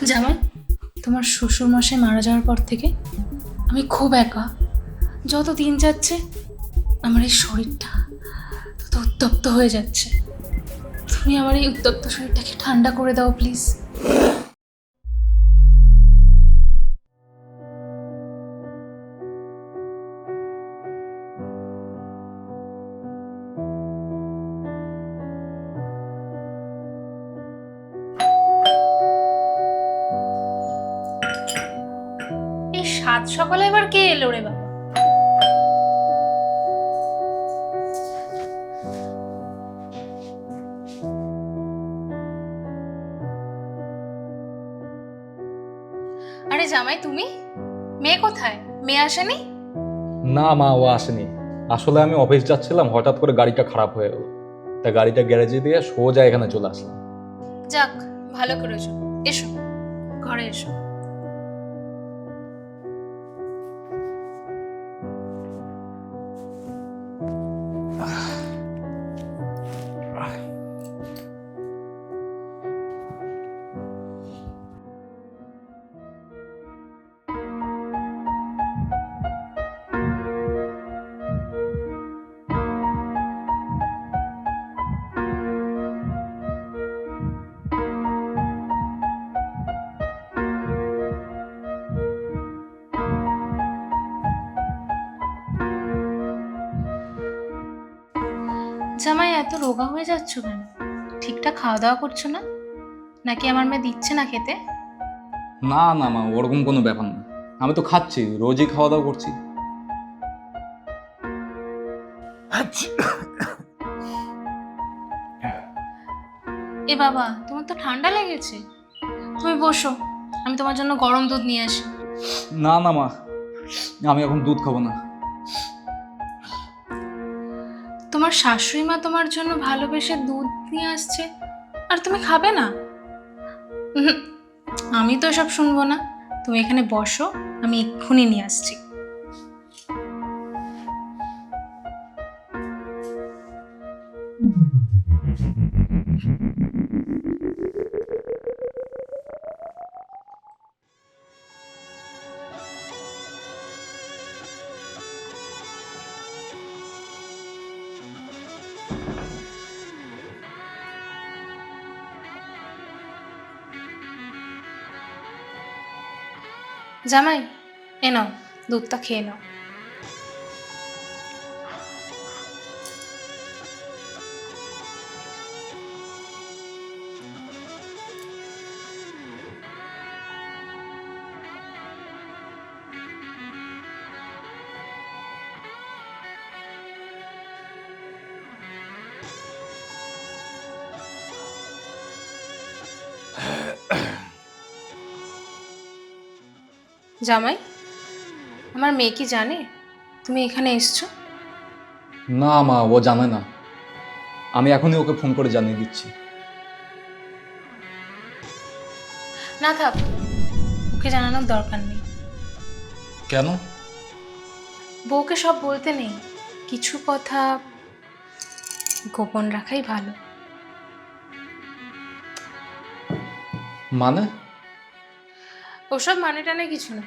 জামাই, তোমার শ্বশুর মশাই মারা যাওয়ার পর থেকে আমি খুব একা। যত দিন যাচ্ছে আমার এই শরীরটা তত উত্তপ্ত হয়ে যাচ্ছে। তুমি আমার এই উত্তপ্ত শরীরটাকে ঠান্ডা করে দাও প্লিজ। এই সাত সকালে এবার কে এলো রে বাবা? আরে জামাই, তুমি? মেয়ে কোথায়? মেয়ে আসেনি? না মা, ও আসেনি। আসলে আমি অফিস যাচ্ছিলাম, হঠাৎ করে গাড়িটা খারাপ হয়ে গেল, তা গাড়িটা গ্যারেজে দিয়ে সোজা এখানে চলে আসলাম। যাক, ভালো করেছো। এসো, ঘরে এসো। জামাই, এত রোগা হয়ে যাচ্ছ কেন? ঠিকঠাক খাওয়া দাওয়া করছো না? নাকি আমার মেয়ে দিচ্ছে না খেতে? না না মা, ওরকম কোনো ব্যাপার না। আমি তো খাচ্ছি, রোজই খাওয়া দাওয়া করছি। এ বাবা, তোমার তো ঠান্ডা লেগেছে। তুমি বসো, আমি তোমার জন্য গরম দুধ নিয়ে আসি। না না মা, আমি এখন দুধ খাবো না। তোমার শাশুড়ি মা তোমার জন্য ভালোবেসে দুধ নিয়ে আসছে, আর তুমি খাবে না? উহুম, আমি তো এসব শুনবো না। তুমি এখানে বসো, আমি এক্ষুনি নিয়ে আসছি। জামাই, এ নাও, দুধটা খেয়ে নাও। জামাই, আমার মেয়ে কি জানে তুমি এখানে এসছো? না মা, ও জানে না। আমি এখনই ওকে ফোন করে জানিয়ে দিচ্ছি। না থাক, ওকে জানানোর দরকার নেই। কেন? বউকে সব বলতে নেই, কিছু কথা গোপন রাখাই ভালো। মানে? ওসব মানে টানে কিছু না।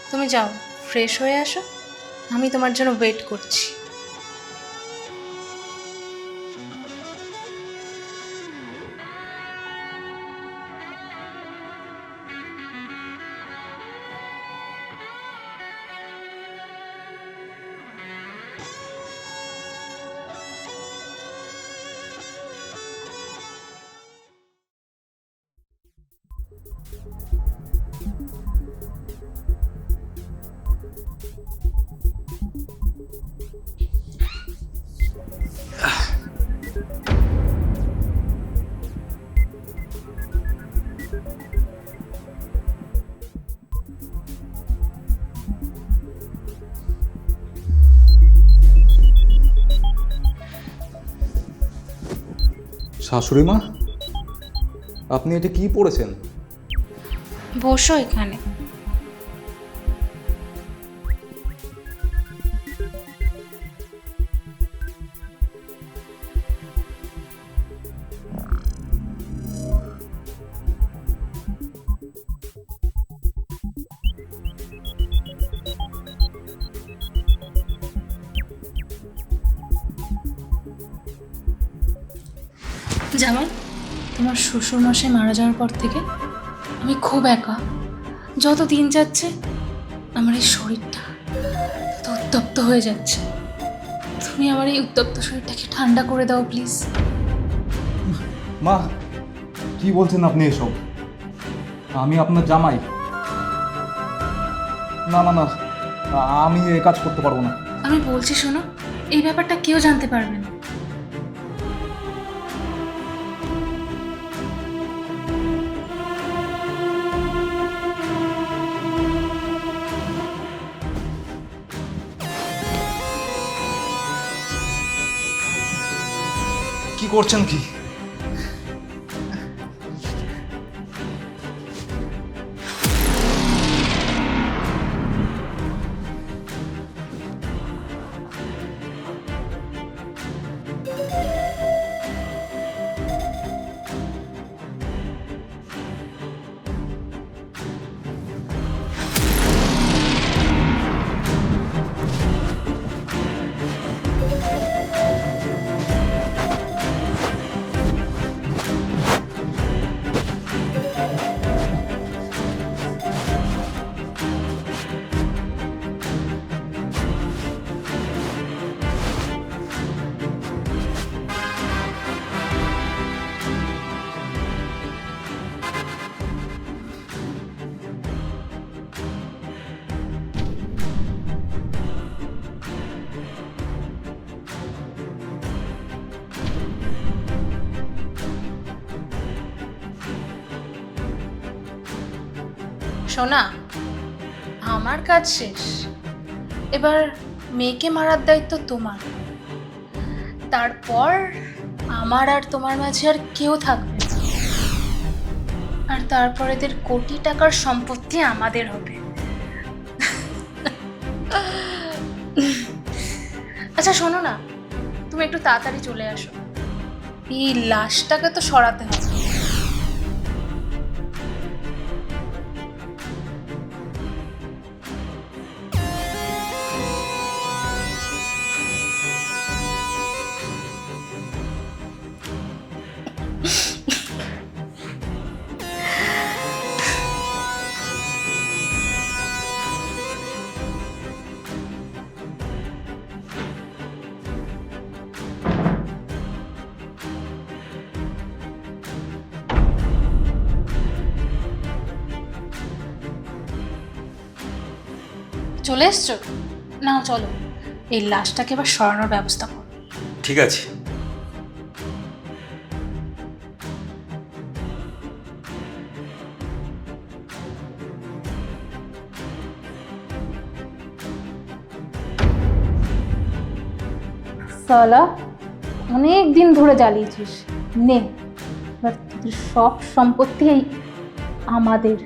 তুমি যাও, ফ্রেশ হয়ে আসো, আমি তোমার জন্য ওয়েট করছি। শাশুড়ি মা, আপনি এটা কি পড়েছেন? বসো এখানে। জামাই, তোমার শ্বশুরমশাই মারা যাওয়ার পর থেকে আমি খুব একা। যত দিন যাচ্ছে আমার এই শরীরটা তত উত্তপ্ত হয়ে যাচ্ছে। তুমি আমার এই উত্তপ্ত শরীরটাকে ঠান্ডা করে দাও প্লিজ। মা, কি বলছেন আপনি এসব? আমি আপনার জামাই। না না না, আমি এই কাজ করতে পারবো না। আমি বলছি শোনো, এই ব্যাপারটা কেউ জানতে পারবে না। কি করছেন কি? সোনা, আমার কাজ শেষ। এবার মেয়েকে মারার দায়িত্ব তোমার। তারপর আমার আর তোমার মাঝে আর কেউ থাকবে না। আর তারপর এদের কোটি টাকার সম্পত্তি আমাদের হবে। আচ্ছা শোনো না, তুমি একটু তাড়াতাড়ি চলে আসো। এই লাশটাকে তো সরাতে হবে। চলে এসছো? নাও চলো, এই লাশটাকে এবার সরানোর ব্যবস্থা করো। ঠিক আছে। সালা, অনেক দিন ধরে জ্বালিয়েছিস। নে, এবার তোদের সব সম্পত্তি এই আমাদের।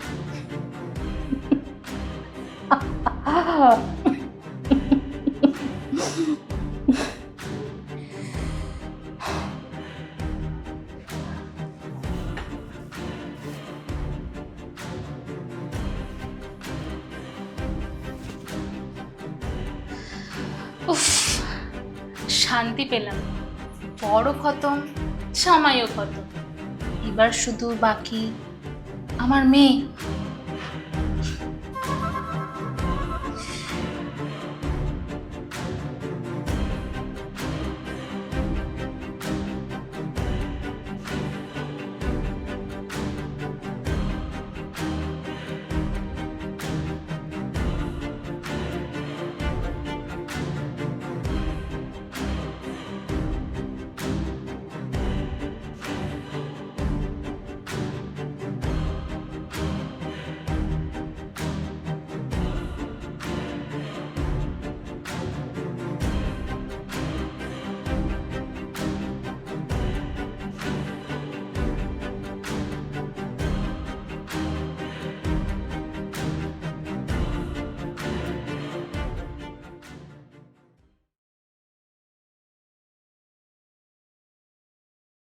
উফ, শান্তি পেলাম। বড় খতম, জামাইও খতম। এবার শুধু বাকি আমার মেয়ে।